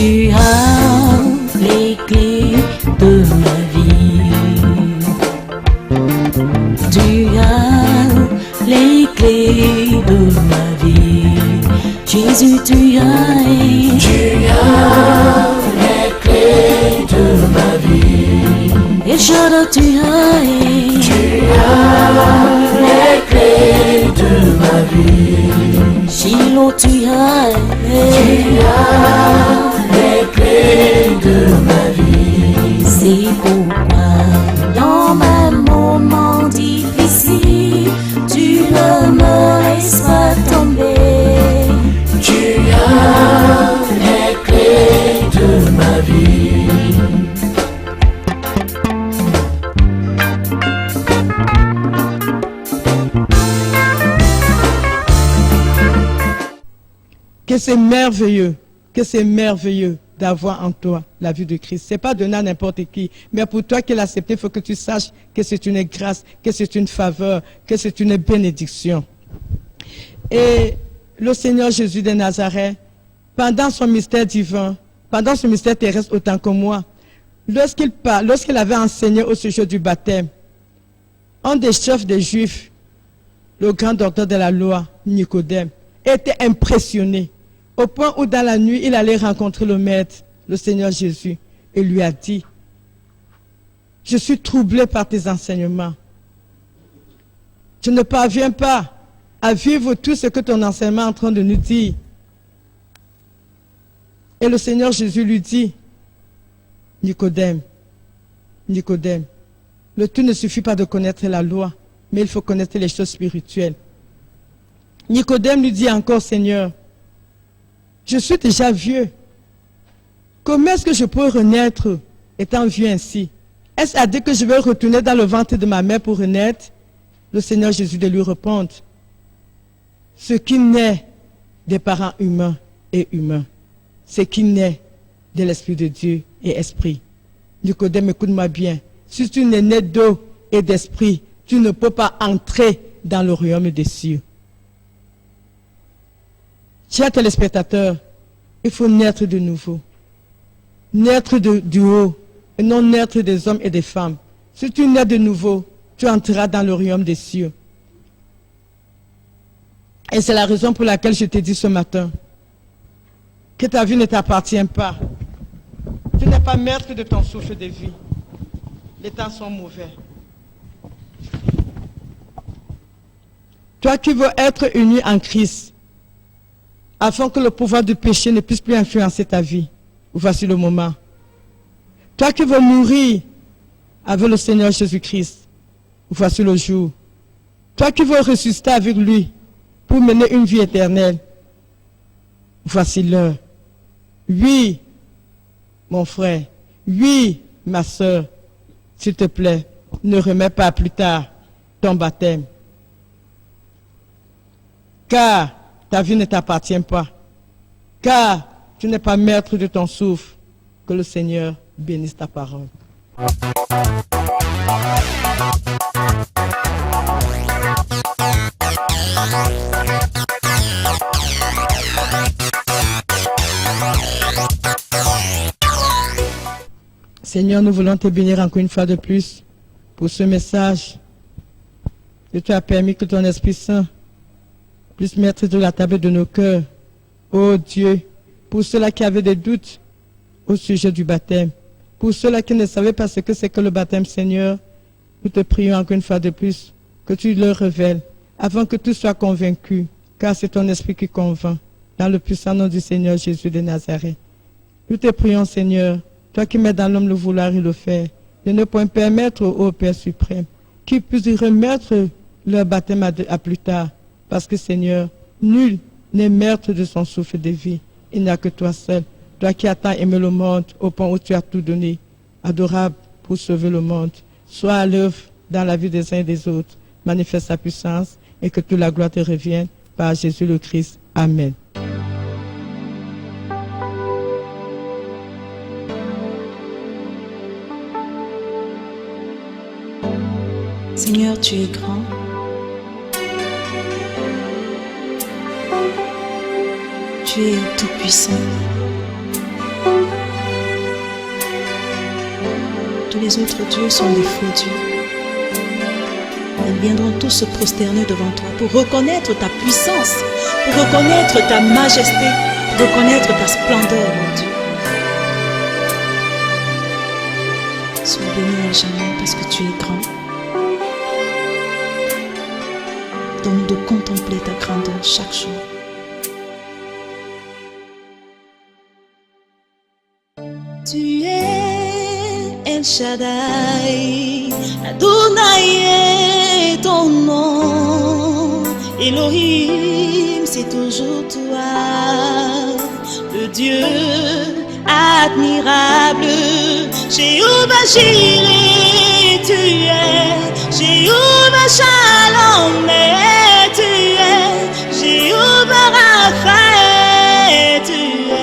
Tu as les clés de ma vie. Tu as les clés de ma vie. Jésus, tu as les clés de ma vie. Et Shaddai, tu as les clés de ma vie. Shiloh, tu as les clés de ma vie. C'est pourquoi dans mes moments difficiles, tu ne me laisses pas tomber. Tu as les clés de ma vie. Que c'est merveilleux d'avoir en toi la vie de Christ. Ce n'est pas donné à n'importe qui, mais pour toi qui l'as accepté, il faut que tu saches que c'est une grâce, que c'est une faveur, que c'est une bénédiction. Et le Seigneur Jésus de Nazareth, pendant son mystère divin, pendant son mystère terrestre autant que moi, lorsqu'il avait enseigné au sujet du baptême, un des chefs des Juifs, le grand docteur de la loi, Nicodème, était impressionné, au point où dans la nuit, il allait rencontrer le Maître, le Seigneur Jésus, et lui a dit, « Je suis troublé par tes enseignements. Je ne parviens pas à vivre tout ce que ton enseignement est en train de nous dire. » Et le Seigneur Jésus lui dit, « Nicodème, le tout ne suffit pas de connaître la loi, mais il faut connaître les choses spirituelles. » Nicodème lui dit encore, « Seigneur, je suis déjà vieux. Comment est-ce que je peux renaître étant vieux ainsi? Est-ce à dire que je vais retourner dans le ventre de ma mère pour renaître? » Le Seigneur Jésus de lui répondre, « Ce qui naît des parents humains est humain. Ce qui naît de l'Esprit de Dieu est esprit. » Nicodème, écoute-moi bien. Si tu n'es né d'eau et d'esprit, tu ne peux pas entrer dans le royaume des cieux. Chers téléspectateurs, il faut naître de nouveau. Naître du haut, et non naître des hommes et des femmes. Si tu nais de nouveau, tu entreras dans le royaume des cieux. Et c'est la raison pour laquelle je t'ai dit ce matin que ta vie ne t'appartient pas. Tu n'es pas maître de ton souffle de vie. Les temps sont mauvais. Toi qui veux être uni en Christ, afin que le pouvoir du péché ne puisse plus influencer ta vie, voici le moment. Toi qui veux mourir avec le Seigneur Jésus-Christ, voici le jour. Toi qui veux ressusciter avec lui pour mener une vie éternelle, voici l'heure. Oui, mon frère, oui, ma soeur, s'il te plaît, ne remets pas plus tard ton baptême. Car ta vie ne t'appartient pas. Car tu n'es pas maître de ton souffle. Que le Seigneur bénisse ta parole. Seigneur, nous voulons te bénir encore une fois de plus pour ce message que tu as permis que ton Esprit Saint puisse mettre sur la table de nos cœurs. Oh Dieu, pour ceux-là qui avaient des doutes au sujet du baptême, pour ceux-là qui ne savaient pas ce que c'est que le baptême, Seigneur, nous te prions encore une fois de plus que tu leur révèles, afin que tous soient convaincus, car c'est ton Esprit qui convainc, dans le puissant nom du Seigneur Jésus de Nazareth. Nous te prions, Seigneur, toi qui mets dans l'homme le vouloir et le faire, de ne point permettre au Père suprême qu'ils puissent remettre leur baptême à plus tard, parce que, Seigneur, nul n'est maître de son souffle de vie. Il n'y a que toi seul, toi qui as tant aimé le monde au point où tu as tout donné, adorable pour sauver le monde. Sois à l'œuvre dans la vie des uns et des autres. Manifeste ta puissance et que toute la gloire te revienne par Jésus le Christ. Amen. Seigneur, tu es grand. Tu es tout-puissant. tous les autres dieux sont des faux dieux. Ils viendront tous se prosterner devant toi pour reconnaître ta puissance, pour reconnaître ta majesté, pour reconnaître ta splendeur, mon Dieu. Sois béni à jamais parce que tu es grand. Donne-nous de contempler ta grandeur chaque jour. Tu es El Shaddai, Adonai est ton nom. Elohim, c'est toujours toi, le Dieu admirable. Jéhovah Jireh, tu es Jéhovah Shalom, tu es Jéhovah Raphaël, tu es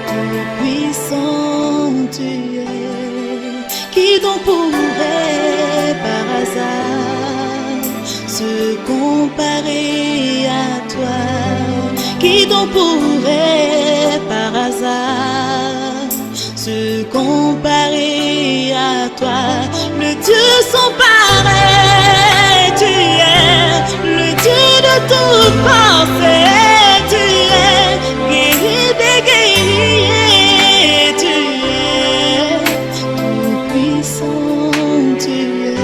tout puissant, tu es. Qui donc pourrait par hasard se comparer à toi? Qui donc pourrait par hasard se comparer à toi? Le Dieu sans pareil, tu es le Dieu de toute pensée, tu es guéri des guerriers, tu es tout puissant, tu es.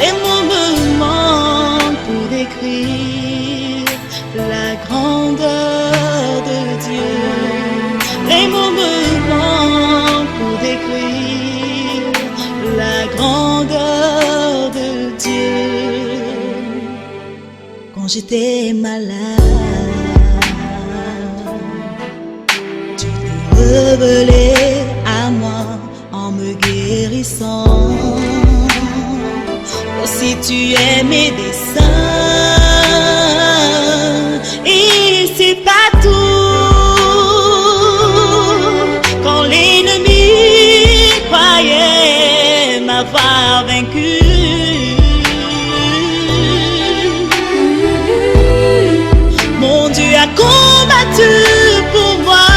Les mots me manquent pour décrire la grandeur de Dieu. Les mots me manquent pour décrire la grandeur de Dieu. Quand j'étais malade, tu t'es révélé à moi en me guérissant. Aussi tu es mes desseins, et c'est pas tout. Quand l'ennemi croyait m'avoir vaincu, mon Dieu a combattu pour moi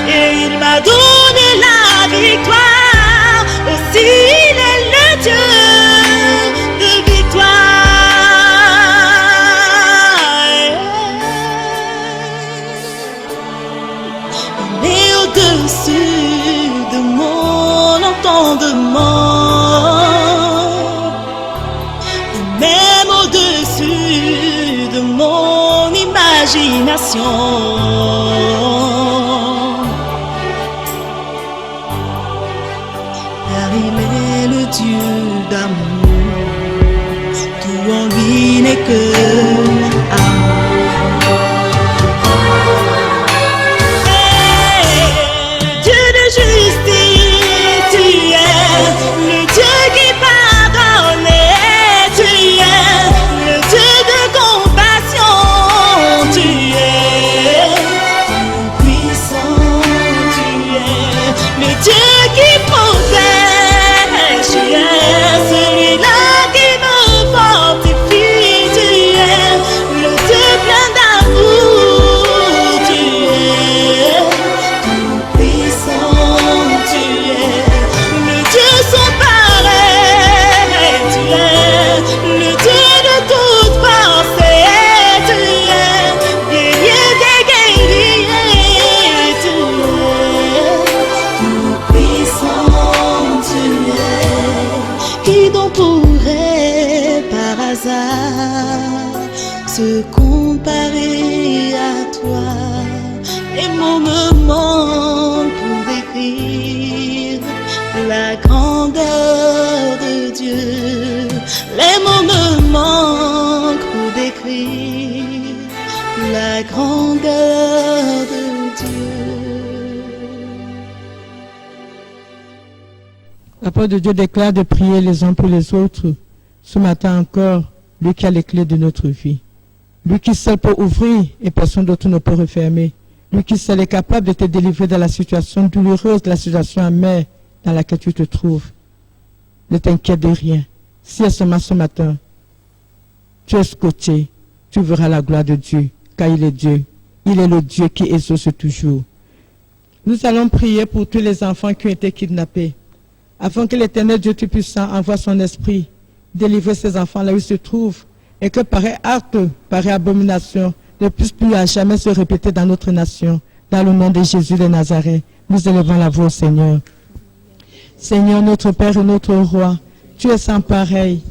et il m'a donné la victoire. Aussi il est le Dieu de victoire. Il est au-dessus de mon entendement, et même au-dessus de mon imagination. Car il est le Dieu d'amour, tout en lui n'est que amour. Dieu de justice, tu es le Dieu qui pardonne, tu es le Dieu de compassion, tu es tout puissant, tu es le Dieu qui protège, tu es celui-là qui me fortifie, tu es le Dieu plein d'amour, tu es tout puissant, tu es le Dieu sans pareil, tu es le Dieu de toute pensée, tu es guerrier des guerriers, tu es tout puissant, tu es. Qui donc pourrait par hasard se comparer à toi? Les mots me manquent pour décrire la grandeur de Dieu. Les mots me manquent pour décrire la grandeur de Dieu. La parole de Dieu déclare de prier les uns pour les autres. Ce matin encore, lui qui a les clés de notre vie. Lui qui seul peut ouvrir et personne d'autre ne peut refermer. Lui qui seul est capable de te délivrer de la situation douloureuse, de la situation amère dans laquelle tu te trouves. Ne t'inquiète de rien. Si seulement ce matin, tu es scotché, tu verras la gloire de Dieu, car il est Dieu. Il est le Dieu qui exauce toujours. Nous allons prier pour tous les enfants qui ont été kidnappés, afin que l'Éternel Dieu Tout-Puissant envoie son esprit, délivrer ces enfants là où ils se trouvent, et que pareil acte, pareille abomination ne puisse plus à jamais se répéter dans notre nation. Dans le nom de Jésus de Nazareth, nous élevons la voix au Seigneur. Seigneur, notre Père et notre Roi, tu es sans pareil.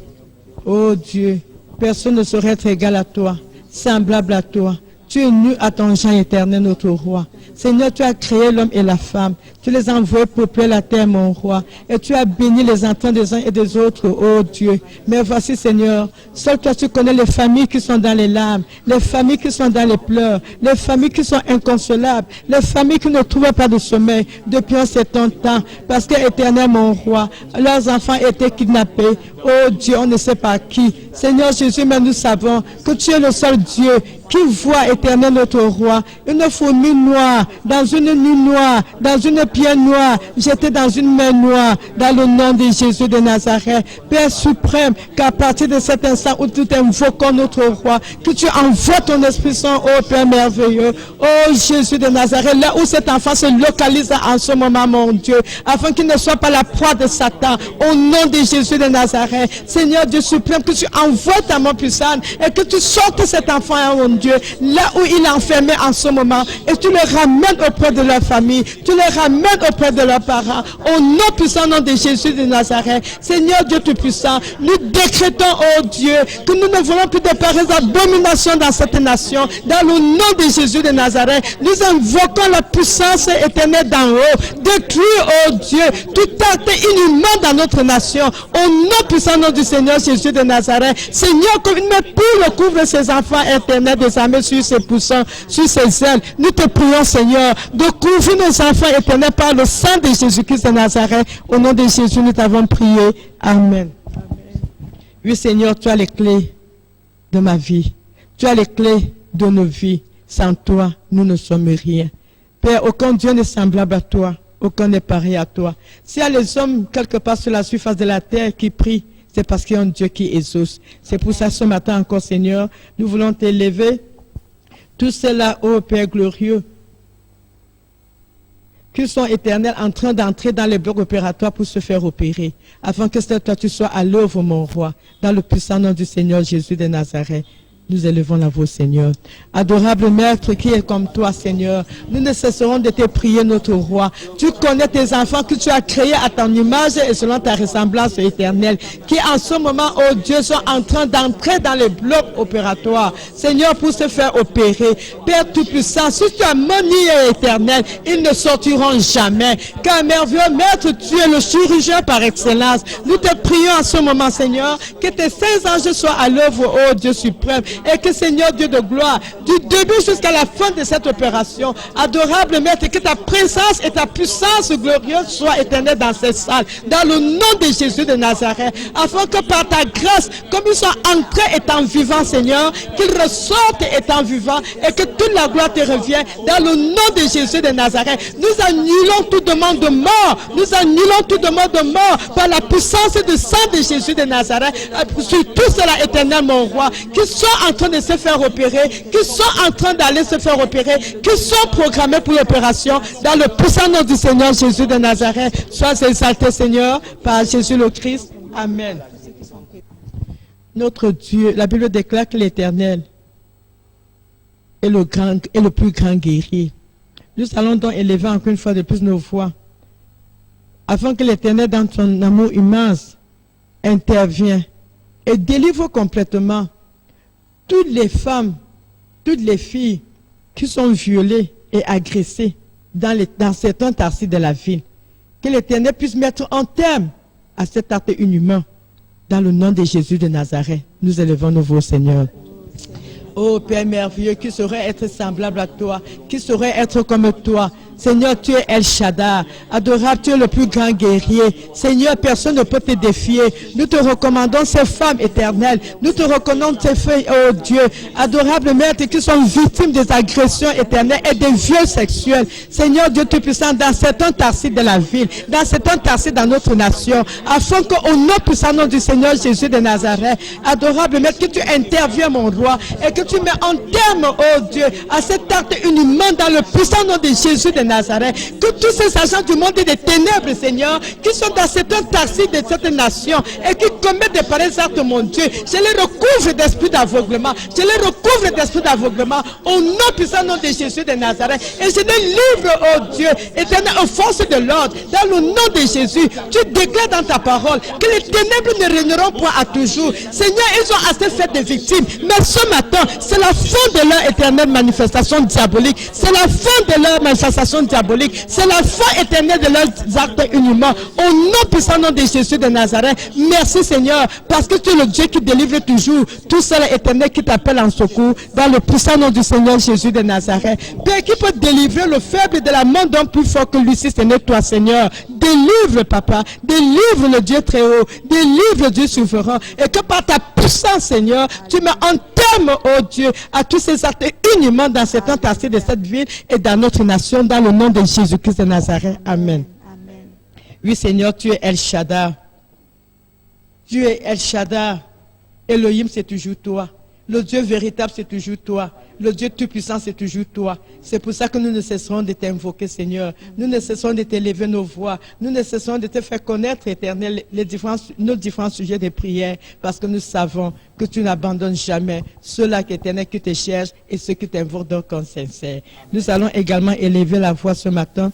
Ô Dieu, personne ne saurait être égal à toi, semblable à toi. Tu es nu à ton genre éternel, notre Roi. Seigneur, tu as créé l'homme et la femme. Tu les as envoyés peupler la terre, mon Roi. Et tu as béni les enfants des uns et des autres, ô Dieu. Mais voici, Seigneur, seul toi, tu connais les familles qui sont dans les larmes, les familles qui sont dans les pleurs, les familles qui sont inconsolables, les familles qui ne trouvent pas de sommeil depuis un certain temps. Parce que, éternel, mon Roi, leurs enfants étaient kidnappés. Oh Dieu, on ne sait pas qui. Seigneur Jésus, mais nous savons que tu es le seul Dieu qui voit, éternel notre Roi, une fourmi noire, dans une nuit noire, dans une pierre noire, jetée dans une main noire, dans le nom de Jésus de Nazareth. Père suprême, qu'à partir de cet instant où nous invoquons notre Roi, que tu envoies ton Esprit Saint, ô Père merveilleux, ô Jésus de Nazareth, là où cet enfant se localise en ce moment, mon Dieu, afin qu'il ne soit pas la proie de Satan, au nom de Jésus de Nazareth. Seigneur Dieu suprême, que tu envoies ta main puissante et que tu sortes cet enfant, mon Dieu, là où il est enfermé en ce moment, et tu le ramènes auprès de leur famille, tu le ramènes auprès de leurs parents, au nom puissant nom de Jésus de Nazareth. Seigneur Dieu Tout-Puissant, nous décrétons, oh Dieu, que nous ne voulons plus de pareilles abominations dans cette nation, dans le nom de Jésus de Nazareth. Nous invoquons la puissance éternelle d'en haut, détruire, oh Dieu, tout acte inhumain dans notre nation, au nom puissant nom du Seigneur Jésus de Nazareth. Seigneur, comme une poule couvre ses enfants éternels des armées sur ses poussins, sur ses ailes, nous te prions, Seigneur, de couvrir nos enfants éternels par le sang de Jésus-Christ de Nazareth. Au nom de Jésus, nous t'avons prié. Amen. Oui, Seigneur, tu as les clés de ma vie. Tu as les clés de nos vies. Sans toi, nous ne sommes rien. Père, aucun Dieu n'est semblable à toi. Aucun n'est pareil à toi. S'il y a les hommes quelque part sur la surface de la terre qui prient, c'est parce qu'il y a un Dieu qui exauce. C'est pour ça ce matin encore, Seigneur, nous voulons t'élever. Tous ceux-là, ô Père glorieux, qui sont éternels en train d'entrer dans les blocs opératoires pour se faire opérer, afin que toi tu sois à l'œuvre, mon Roi, dans le puissant nom du Seigneur Jésus de Nazareth. Nous élevons la voix, Seigneur. Adorable Maître qui est comme toi, Seigneur, nous ne cesserons de te prier, notre Roi. Tu connais tes enfants que tu as créés à ton image et selon ta ressemblance éternelle, qui en ce moment, oh Dieu, sont en train d'entrer dans les blocs opératoires, Seigneur, pour se faire opérer. Père Tout-Puissant, si tu as manié éternel, ils ne sortiront jamais. Car merveilleux Maître, tu es le chirurgien par excellence. Nous te prions en ce moment, Seigneur, que tes saints anges soient à l'œuvre, oh Dieu suprême, et que Seigneur Dieu de gloire, du début jusqu'à la fin de cette opération, adorable Maître, que ta présence et ta puissance glorieuse soient éternelles dans cette salle, dans le nom de Jésus de Nazareth, afin que par ta grâce, comme ils sont entrés étant vivants, Seigneur, qu'ils ressortent étant vivants et que toute la gloire te revienne dans le nom de Jésus de Nazareth. Nous annulons toute demande de mort, nous annulons toute demande de mort par la puissance du sang de Jésus de Nazareth, sur tout cela éternel, mon Roi, qui sont en train de se faire opérer, qui sont en train d'aller se faire opérer, qui sont programmés pour l'opération, dans le puissant nom du Seigneur Jésus de Nazareth. Sois exalté, Seigneur, par Jésus le Christ. Amen. Notre Dieu, la Bible déclare que l'Éternel est le plus grand guerrier. Nous allons donc élever encore une fois de plus nos voix, afin que l'Éternel, dans son amour immense, intervienne et délivre complètement toutes les femmes, toutes les filles qui sont violées et agressées dans certains quartiers de la ville. Que l'Éternel puisse mettre un terme à cet acte inhumain. Dans le nom de Jésus de Nazareth, nous élevons nos voix, Seigneur. Oh Père merveilleux, qui saurait être semblable à toi, qui saurait être comme toi. Seigneur, tu es El Shaddai, adorable, tu es le plus grand guerrier. Seigneur, personne ne peut te défier. Nous te recommandons ces femmes éternelles. Nous te recommandons ces filles, oh Dieu, adorable Maître, qui sont victimes des agressions éternelles et des viols sexuels. Seigneur Dieu Tout-Puissant, dans certains quartiers de la ville, dans certains quartiers dans notre nation, afin qu'au nom puissant nom du Seigneur Jésus de Nazareth, adorable Maître, que tu interviens, mon roi, et que tu mets en terme, oh Dieu, à cet acte inhumain dans le puissant nom de Jésus de Nazareth. Que tous ces agents du monde et des ténèbres, Seigneur, qui sont dans certains taxis de cette nation et qui commettent des pareils actes, mon Dieu, je les recouvre d'esprit d'aveuglement. Je les recouvre d'esprit d'aveuglement au nom puissant nom de Jésus de Nazareth. Et je les livre, oh Dieu, éternel, aux forces de l'ordre. Dans le nom de Jésus, tu déclares dans ta parole que les ténèbres ne régneront point à toujours. Seigneur, ils ont assez fait de victimes. Mais ce matin, c'est la fin de leur éternelle manifestation diabolique. C'est la fin de leur manifestation diabolique. C'est la fin éternelle de leurs actes inhumains. Au nom puissant nom de Jésus de Nazareth. Merci Seigneur, parce que tu es le Dieu qui délivre toujours. Tout seul éternel qui t'appelle en secours. Dans le puissant nom du Seigneur Jésus de Nazareth. Père, qui peut délivrer le faible de la main d'un plus fort que lui, si ce n'est toi Seigneur. Délivre papa. Délivre le Dieu très haut. Délivre le Dieu souverain. Et que par ta puissance Seigneur, tu mets en terme, oh Dieu, à tous ces actes inhumains dans cet entassé de cette ville et dans notre nation, dans le nom de Jésus-Christ de Nazareth. Amen. Amen. Oui Seigneur, tu es El Shaddai. Tu es El Shaddai. Elohim, c'est toujours toi. Le Dieu véritable, c'est toujours toi. Le Dieu tout-puissant, c'est toujours toi. C'est pour ça que nous ne cesserons de t'invoquer, Seigneur. Nous ne cesserons de t'élever nos voix. Nous ne cesserons de te faire connaître, Éternel, nos différents sujets de prière, parce que nous savons que tu n'abandonnes jamais ceux-là, Éternel, qui te cherchent et ceux qui t'invoquent d'un cœur sincère. Nous allons également élever la voix ce matin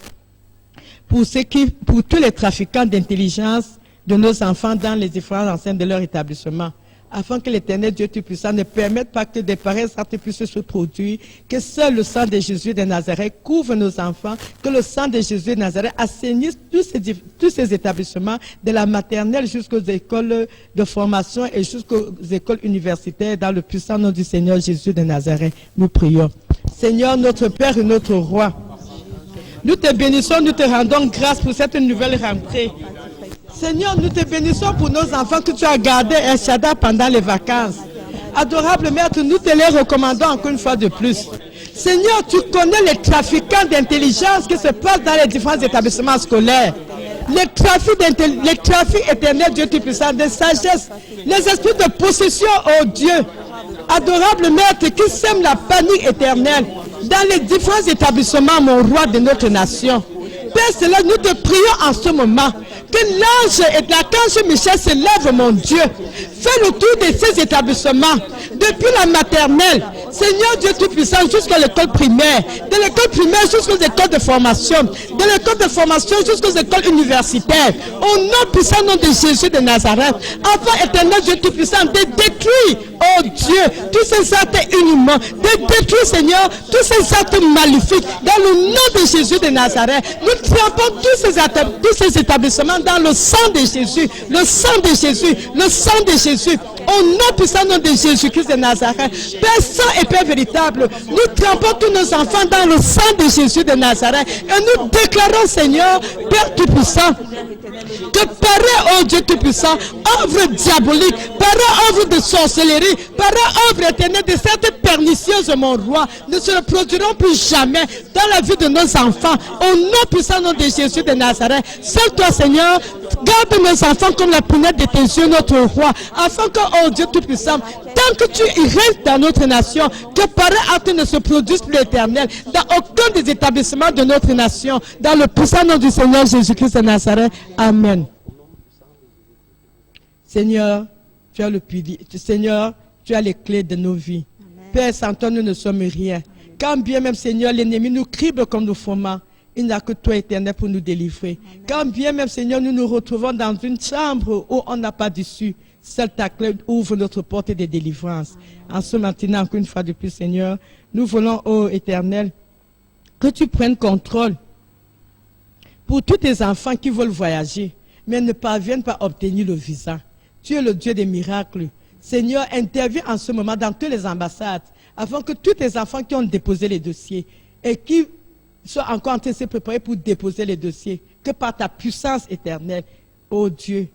pour tous les trafiquants d'intelligence de nos enfants dans les différentes enceintes de leur établissement, afin que l'Éternel Dieu Tout-Puissant ne permette pas que des pareils actes puissent se produire, que seul le sang de Jésus de Nazareth couvre nos enfants, que le sang de Jésus de Nazareth assainisse tous ces établissements, de la maternelle jusqu'aux écoles de formation et jusqu'aux écoles universitaires, dans le puissant nom du Seigneur Jésus de Nazareth. Nous prions. Seigneur, notre Père et notre Roi, nous te bénissons, nous te rendons grâce pour cette nouvelle rentrée. Seigneur, nous te bénissons pour nos enfants que tu as gardés El Shaddai pendant les vacances. Adorable Maître, nous te les recommandons encore une fois de plus. Seigneur, tu connais les trafiquants d'intelligence qui se passent dans les différents établissements scolaires. Les trafics éternels, Dieu Tout-Puissant, de sagesse, les esprits de possession, oh Dieu. Adorable Maître, qui sème la panique éternelle dans les différents établissements, mon roi de notre nation. Père Céleste, nous te prions en ce moment que l'ange et l'archange Michel se lèvent, mon Dieu. Fais le tour de ces établissements, depuis la maternelle, Seigneur Dieu Tout-Puissant, jusqu'à l'école primaire, de l'école primaire jusqu'aux écoles de formation, de l'école de formation jusqu'aux écoles universitaires, au nom puissant nom de Jésus de Nazareth, afin éternel Dieu Tout-Puissant de détruire, oh Dieu, tous ces actes inhumains, de détruire, Seigneur, tous ces actes maléfiques, dans le nom de Jésus de Nazareth. Nous trempons tous ces établissements dans le sang de Jésus, le sang de Jésus, le sang de Jésus, au nom puissant nom de Jésus-Christ de Nazareth. Père saint et Père véritable, nous trempons tous nos enfants dans le sang de Jésus de Nazareth et nous déclarons, Seigneur, Père Tout-Puissant, que pareil, oh Dieu Tout-Puissant, œuvre diabolique, pareil œuvre de sorcellerie, pareil œuvre éternelle de cette pernicieuse, mon roi, ne se reproduiront plus jamais dans la vie de nos enfants, au nom puissant nom de Jésus de Nazareth. Seul toi, Seigneur, garde nos enfants comme la prunelle de tes yeux, notre roi, afin que, oh Dieu Tout-Puissant, tant que tu règnes dans notre nation, que pareil acte ne se produise plus l'éternel dans aucun des établissements de notre nation, dans le puissant nom du Seigneur Jésus-Christ de Nazareth. Amen. Seigneur, tu as le pilier. Seigneur, tu as les clés de nos vies. Amen. Père, sans toi, nous ne sommes rien. Quand bien même, Seigneur, l'ennemi nous crible comme nous foments, il n'y a que toi, éternel, pour nous délivrer. Amen. Quand bien même, Seigneur, nous nous retrouvons dans une chambre où on n'a pas d'issue, seule ta clé ouvre notre porte de délivrance. Amen. En ce matin, encore une fois de plus, Seigneur, nous voulons, ô éternel, que tu prennes contrôle pour tous tes enfants qui veulent voyager, mais ne parviennent pas à obtenir le visa. Tu es le Dieu des miracles. Seigneur, interviens en ce moment dans toutes les ambassades, afin que tous tes enfants qui ont déposé les dossiers et qui sont encore en train de se préparer pour déposer les dossiers, que par ta puissance éternelle, ô Dieu,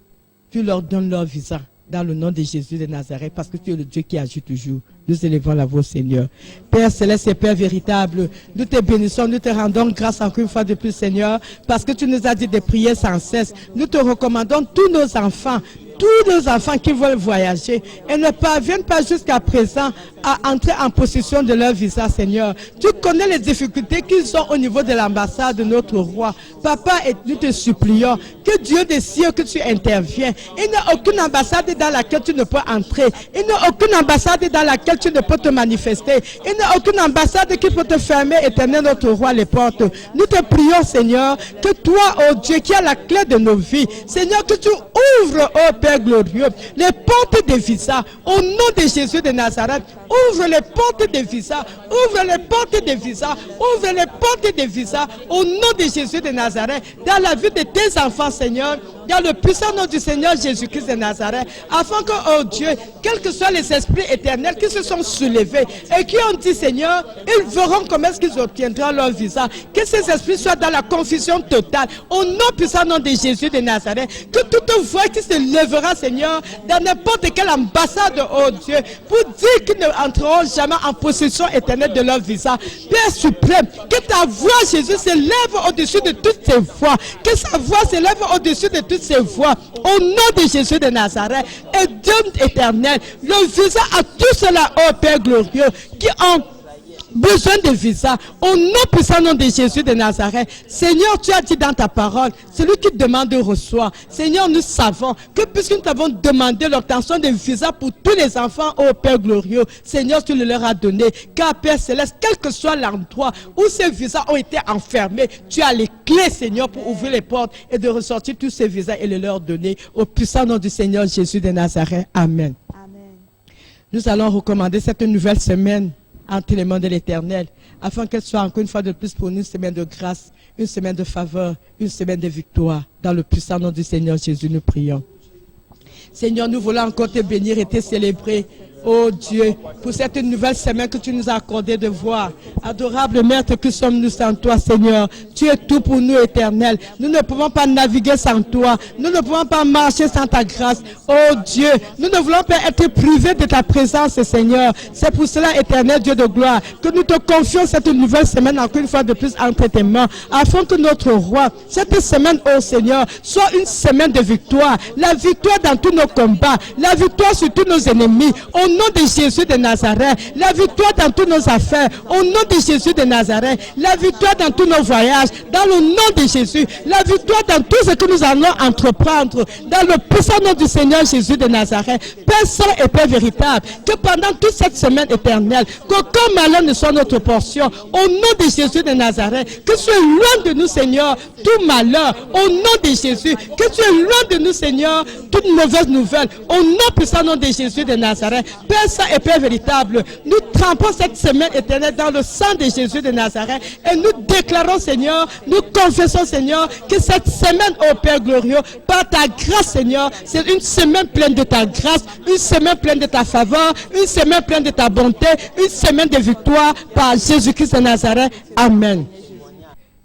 tu leur donnes leur visa dans le nom de Jésus de Nazareth, parce que tu es le Dieu qui agit toujours. Nous élevons la voix, Seigneur. Père céleste et Père véritable, nous te bénissons, nous te rendons grâce encore une fois de plus, Seigneur, parce que tu nous as dit de prier sans cesse. Nous te recommandons tous nos enfants, tous nos enfants qui veulent voyager et ne parviennent pas jusqu'à présent à entrer en possession de leur visa, Seigneur. Tu connais les difficultés qu'ils ont au niveau de l'ambassade de notre roi. Papa, et nous te supplions que Dieu des cieux, que tu interviens. Il n'y a aucune ambassade dans laquelle tu ne peux entrer. Il n'y a aucune ambassade dans laquelle tu ne peux te manifester. Il n'y a aucune ambassade qui peut te fermer, éternel notre roi, les portes. Nous te prions, Seigneur, que toi, oh Dieu, qui as la clé de nos vies, Seigneur, que tu ouvres, oh Père glorieux, les portes des visas, au nom de Jésus de Nazareth. Ouvre les portes des visas, ouvre les portes des visas, ouvre les portes des visas, au nom de Jésus de Nazareth, dans la vie de tes enfants, Seigneur, dans le puissant nom du Seigneur Jésus-Christ de Nazareth, afin que, oh Dieu, quels que soient les esprits éternels qui se sont soulevés et qui ont dit, Seigneur, ils verront comment est-ce qu'ils obtiendront leur visa, que ces esprits soient dans la confusion totale, au nom puissant nom de Jésus de Nazareth, que toute voix qui se lèvera, Seigneur, dans n'importe quelle ambassade, oh Dieu, pour dire qu'ils ne entreront jamais en possession éternelle de leur visa. Père suprême, que ta voix, Jésus, se lève au-dessus de toutes ces voix, que sa voix se lève au-dessus de toutes ces voix, au nom de Jésus de Nazareth. Et Dieu éternel, le visa à tous ceux-là, oh Père glorieux, qui ont besoin de visa, au nom puissant nom de Jésus de Nazareth. Seigneur, tu as dit dans ta parole, celui qui demande reçoit. Seigneur, nous savons que puisque nous t'avons demandé l'obtention de visa pour tous les enfants, ô Père glorieux, Seigneur, tu le leur as donné. Car Père céleste, quel que soit l'endroit où ces visas ont été enfermés, tu as les clés, Seigneur, pour ouvrir les portes et de ressortir tous ces visas et les leur donner. Au puissant nom du Seigneur Jésus de Nazareth. Amen. Amen. Nous allons recommander cette nouvelle semaine entre les mains de l'Éternel, afin qu'elle soit encore une fois de plus pour nous une semaine de grâce, une semaine de faveur, une semaine de victoire. Dans le puissant nom du Seigneur Jésus, nous prions. Seigneur, nous voulons encore te bénir et te célébrer. Oh Dieu, pour cette nouvelle semaine que tu nous as accordé de voir. Adorable Maître, que sommes-nous sans toi, Seigneur? Tu es tout pour nous, éternel. Nous ne pouvons pas naviguer sans toi. Nous ne pouvons pas marcher sans ta grâce. Oh Dieu, nous ne voulons pas être privés de ta présence, Seigneur. C'est pour cela, éternel Dieu de gloire, que nous te confions cette nouvelle semaine encore une fois de plus entre tes mains, afin que notre roi, cette semaine, oh Seigneur, soit une semaine de victoire. La victoire dans tous nos combats. La victoire sur tous nos ennemis. Au nom de Jésus de Nazareth, la victoire dans toutes nos affaires, au nom de Jésus de Nazareth, la victoire dans tous nos voyages, dans le nom de Jésus, la victoire dans tout ce que nous allons entreprendre, dans le puissant nom du Seigneur Jésus de Nazareth. Père saint et Père véritable, que pendant toute cette semaine éternelle, qu'aucun malheur ne soit notre portion, au nom de Jésus de Nazareth, que tu es loin de nous, Seigneur, tout malheur, au nom de Jésus, que tu es loin de nous, Seigneur, toute mauvaise nouvelle, au nom puissant nom de Jésus de Nazareth. Père saint et Père véritable, nous trempons cette semaine éternelle dans le sang de Jésus de Nazareth et nous déclarons, Seigneur, nous confessons, Seigneur, que cette semaine, ô Père glorieux, par ta grâce, Seigneur, c'est une semaine pleine de ta grâce, une semaine pleine de ta faveur, une semaine pleine de ta bonté, une semaine de victoire par Jésus-Christ de Nazareth. Amen.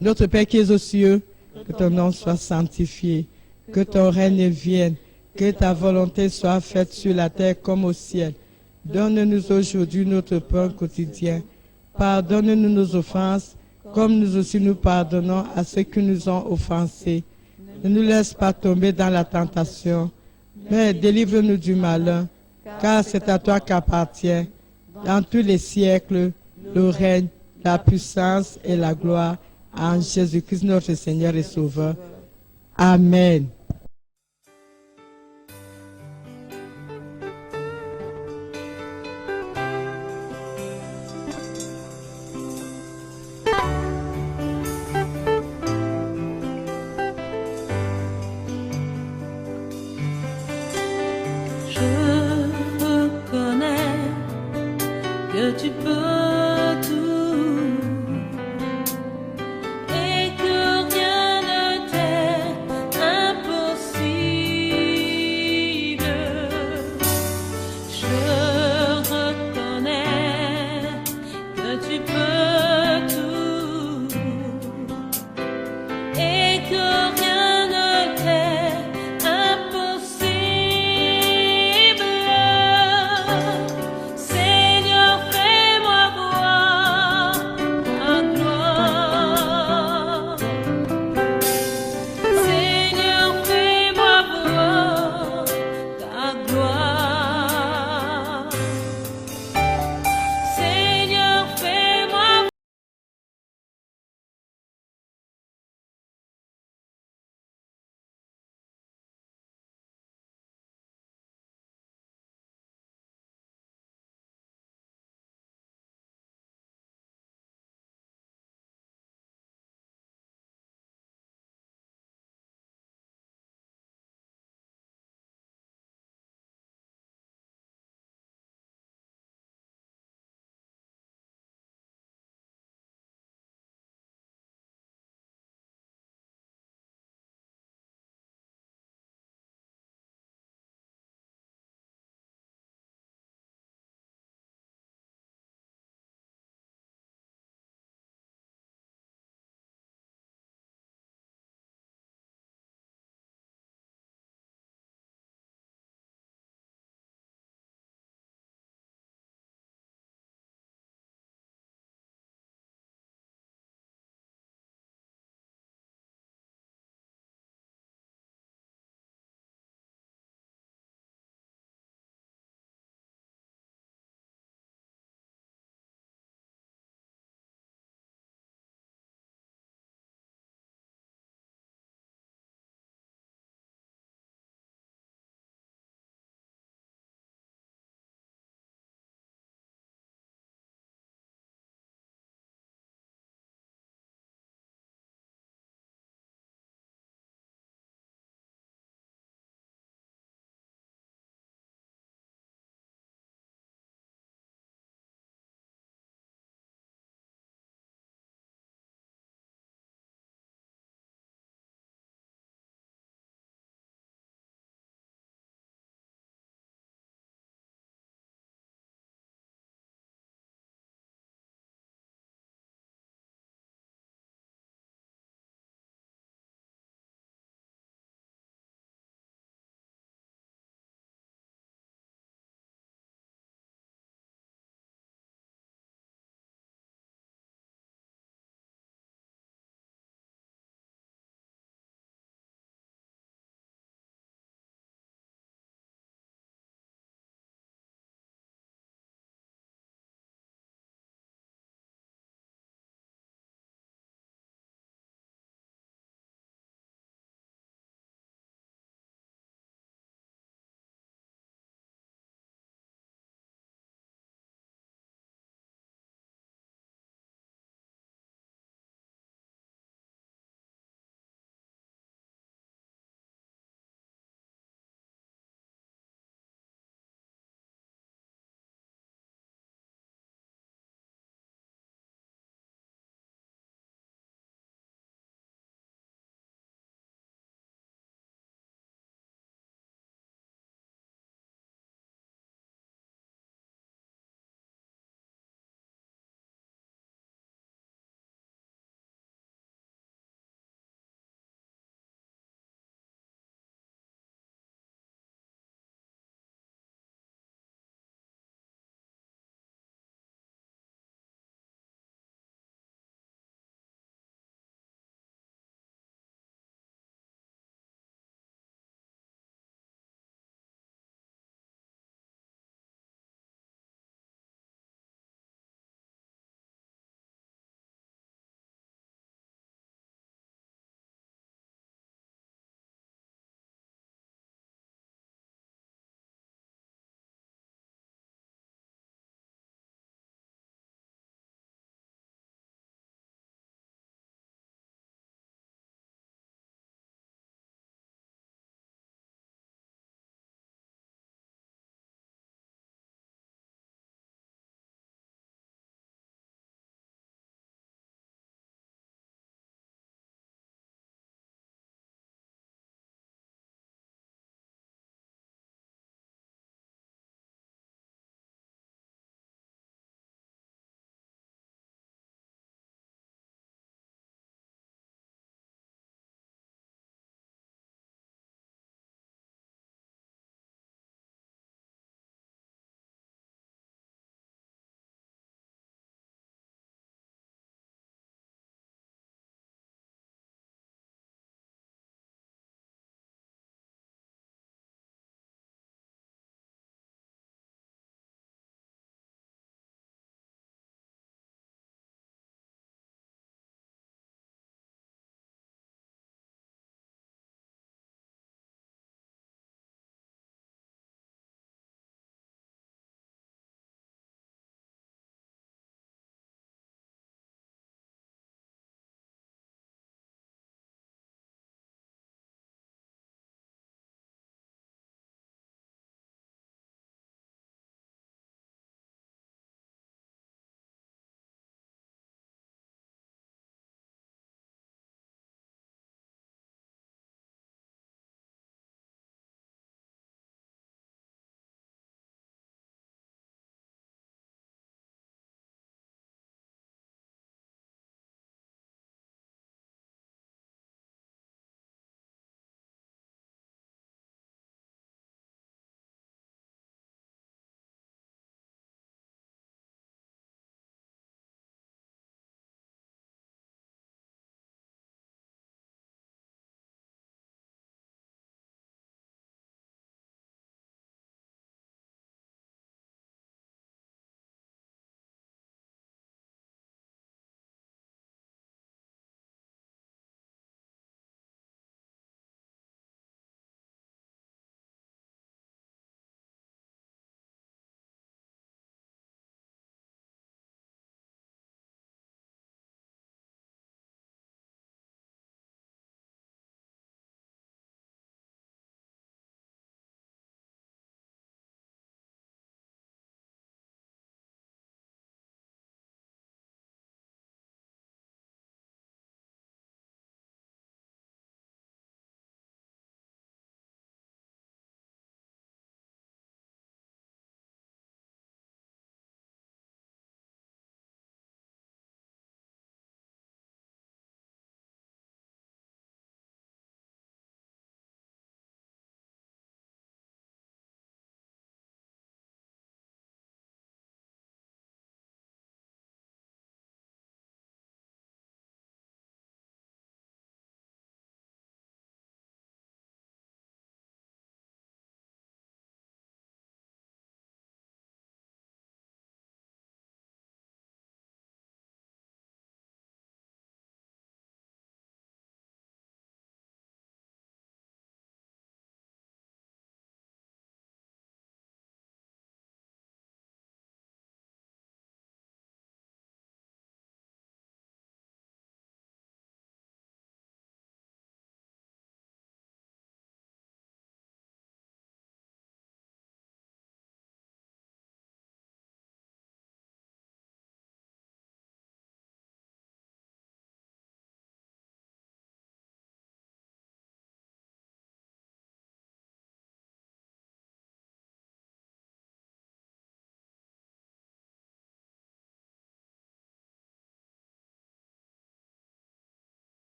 Notre Père qui es aux cieux, que ton nom soit sanctifié, que ton règne vienne, que ta volonté soit faite sur la terre comme au ciel. Donne-nous aujourd'hui notre pain quotidien. Pardonne-nous nos offenses, comme nous aussi nous pardonnons à ceux qui nous ont offensés. Ne nous laisse pas tomber dans la tentation, mais délivre-nous du malin, car c'est à toi qu'appartient, dans tous les siècles, le règne, la puissance et la gloire, en Jésus-Christ notre Seigneur et Sauveur. Amen.